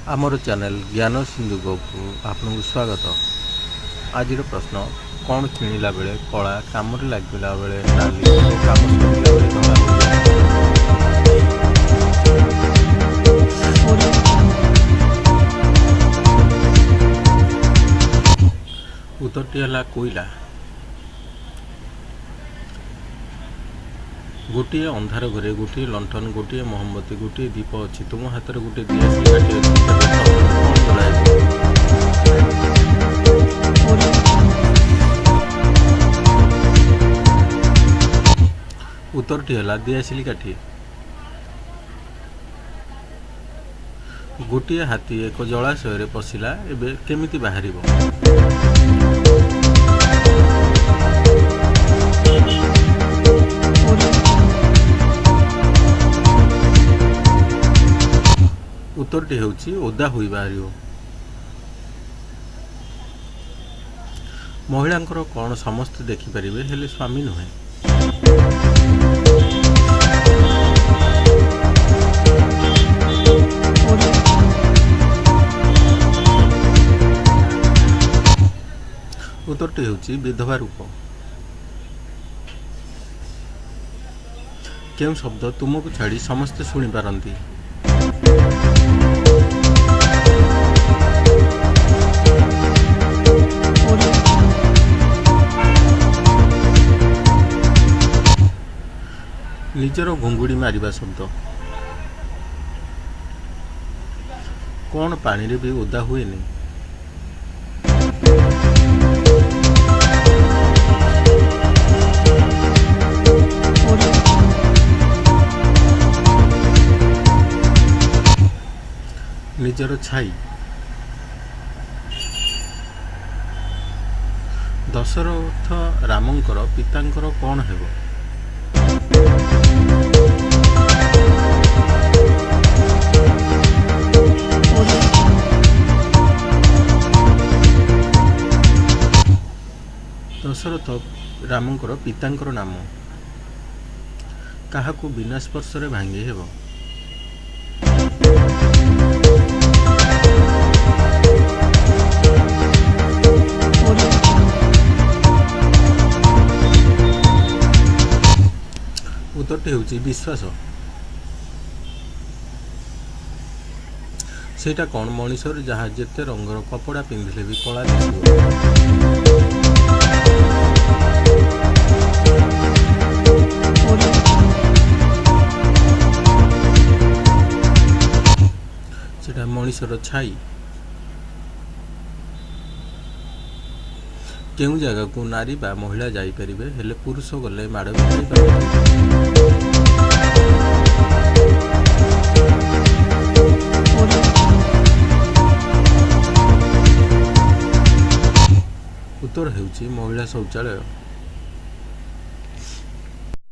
आमर चैनल ज्ञान सिंधु को आपको स्वागत। आज प्रश्न कौन किणिला बेले कला काम लगला बेले नाली काम सरिला बेले धला। उत्तरटी है कोईला। गोटे अंधार घरे गोटे लंठन गोटे मोहम्मती गोटे दीप अच्छी तुम हाथ में गोटे दियासी काठी उत्तरटी है दियासिली काठी। गोटे हाथी एक जलाशय पशिला एबे केमिति बाहरिबो? उत्तरटी होची ओदा हुई बाहरियो। महिलांकर कौन समस्त देखिपारे हेले स्वामी नुहे? उत्तरटी होची विधवा रूप। केउं शब्द तुमको छाड़ी समस्ते शुणी पारंती? निजर घुंगुड़ी मारिबा शब्द। कौन पानी रे भी ओदा हुए नहीं? निजर छाई। दशरथ रामंकर पितांकर कौन हेबो? दशरथ रामंकर पितांकर नाम काहाकू बिना स्पर्श रे भांगी हेबो? उत्तरटी होची विश्वास। सेटा कौन मनीषर जहाँ जेते रंगर कपड़ा पिंधिले भी कला दिसिबो? सेटा मनीषर छाई। केउ जगह को नारी बा महिला जाई परिबे हेले पुरुष गले माड़ खाई पारे? उत्तर हेउची महिला शौचालय।